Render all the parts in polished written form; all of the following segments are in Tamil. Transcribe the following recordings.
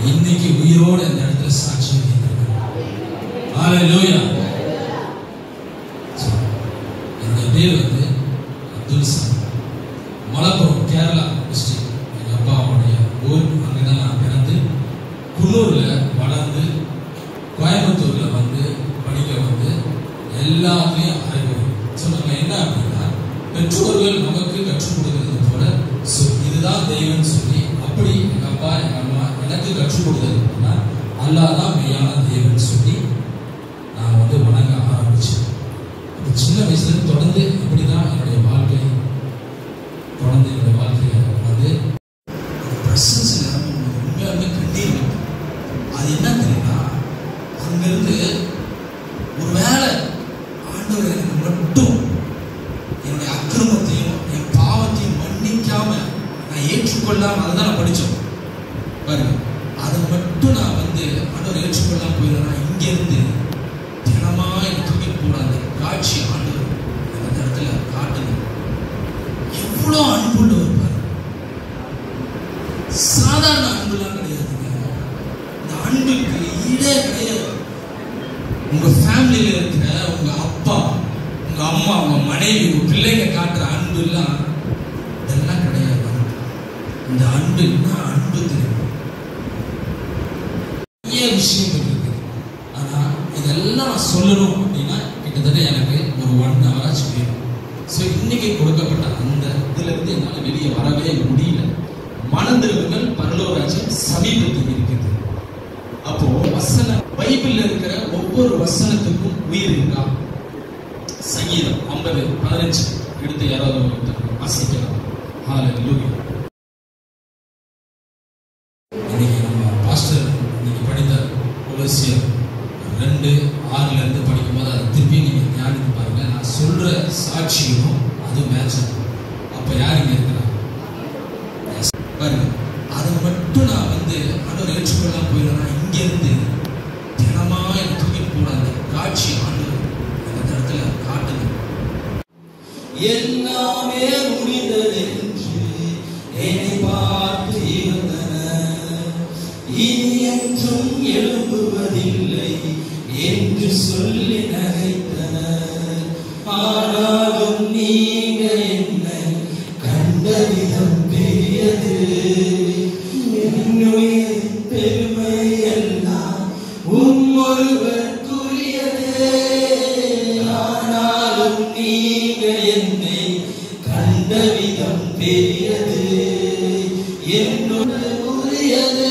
இன்னைக்கு உயிரோடு இந்த இடத்துல சாட்சி ஹல்லேலூயா. என்னுடைய பேர் வந்து அப்துல் சலாம், மலப்புரம் கேரளா டிஸ்ட்ரிக்ட். எங்கள் அப்பாவுடைய ஊர். அங்கேதான் நான் பிறந்து குன்னூரில் வளர்ந்து கோயம்புத்தூரில் வந்து படிக்க வந்து எல்லாத்துலேயும் அறிவுரை. ஸோ நம்ம என்ன அப்படின்னா, பெற்றோர்கள் நமக்கு கற்றுக் கொடுக்கிறது போல இதுதான் தெய்வம்னு சொல்லி அப்படி எங்கள் அப்பா எங்கள் அம்மா எனக்கு கற்றுக் கொடுத்தது அப்படின்னா அல்லாஹ் தான் மெய்யான தெய்வம்னு சொல்லி நான் வந்து வணங்க ஆரம்பிச்சேன். அப்போ சின்ன வயசுல தொடர்ந்து இப்படி தான் என்னுடைய வாழ்க்கை தொடர்ந்து என்னுடைய வாழ்க்கையை வந்து பிரசன்ஸ் உண்மையாலுமே கண்ணீர் விட்டு. அது என்ன தெரியுமா, அங்கிருந்து ஒரு வேலை ஆண்டவர் எனக்கு மட்டும் என்னுடைய அக்கிரமத்தையும் என் பாவத்தையும் மன்னிக்காம நான் ஏற்றுக்கொள்ளாம அதை தான் நான் படித்தோம் பாருங்க. அதை மட்டும் நான் வந்து ஆண்டவர் ஏற்றுக்கொள்ளாம போயிடுறேன். இங்கேருந்து தினமா எனக்கு தூக்கி போட அந்த காட்சி ஆண்டவர் அந்த இடத்துல காட்டுது. எவ்வளோ அன்புள்ளவர் பாரு. சாதாரண அன்புலாம் கிடையாதுங்க. இந்த அன்புக்கு ஈடே கிடையாது. உங்க ஃபேமிலியில இருக்கிற உங்க அப்பா, உங்க அம்மா, உங்க மனைவி, உங்க பிள்ளைங்க காட்டுற அன்பு எல்லாம் இதெல்லாம் கிடையாது. இந்த அன்பு என்ன அன்பு தெரியும், நிறைய விஷயங்கள் இருக்கு. ஆனா இதெல்லாம் சொல்லணும் அப்படின்னா கிட்டத்தட்ட எனக்கு ஒரு 1 hour ஆச்சு வேணும். ஸோ இன்னைக்கு கொடுக்கப்பட்ட அந்த இதுல இருந்து என்னால் வெளியே வரவே முடியல. மனதிருவுகள் பரலோகராஜ்யம் சமீபத்தில் இருக்குது. அப்போ வசனம் பைபிள்ல இருக்கிற ஒவ்வொரு வசனத்துக்கும் உயிர் இருக்கா? சங்கீதம் 50:15 எடுத்து யாராவது வாசிக்கலாம். ஹல்லேலூயா. இன்னைக்கு நம்ம பாஸ்டர் இன்னைக்கு படித்த கொலோசியர் 2:6 இருந்து படிக்கும்போது அதை திருப்பி நீங்க ஞாபகம் பாருங்க. நான் சொல்ற சாட்சியும் அது மேட்ச். அப்ப யார் இங்க இருக்கிறா பாருங்க. அதை மட்டும் நான் வந்து ஆண்டவர் ஏற்றுக்கொள்ளாம போயிடுறேன். இங்கிருந்து தினமா எனக்கு தூக்கி போட அந்த காட்சி ஆண்டவர் அந்த இடத்துல காட்டுது. எல்லாமே முடிந்தது என்று என்னை பார்த்து இருந்தனர், இனி என்றும் எழும்புவதில்லை என்று சொல்லி நகைத்தனர். ஆனாலும் நீங்க என்னை கண்ட விதம் பெரியது, என்னுடைய பெருமை எல்லாம் ஒருவருக்குரியதே. ஆனாலும் நீங்க என்னை கண்ட விதம் பெரியது, என்னுடையது.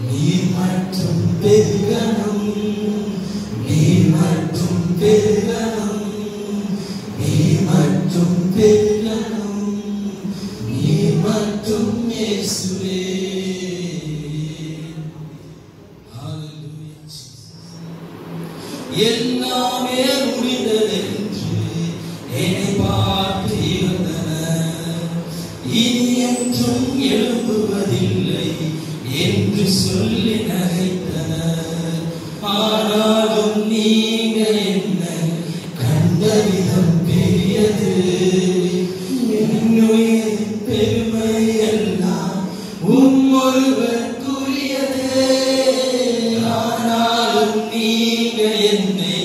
நீர் மட்டும் பெருகணும், நீர் மட்டும் பெருகணும், நீர் மட்டும் பெருகணும், நீர் மட்டும் இயேசுவே. எல்லாமே முடிந்தது என்று என்னை பார்த்து இருந்தனர், இனி என்றும் எழும்புவதில்லை என்று சொல்லி நகைத்தனர். ஆனாலும் நீங்க என்னை கண்ட விதம் பெரியது, என்னுடைய பெருமை எல்லாம் ஒருவருக்குரியதே. ஆனாலும் நீங்க என்னை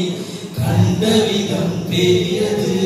கண்ட விதம் பெரியது,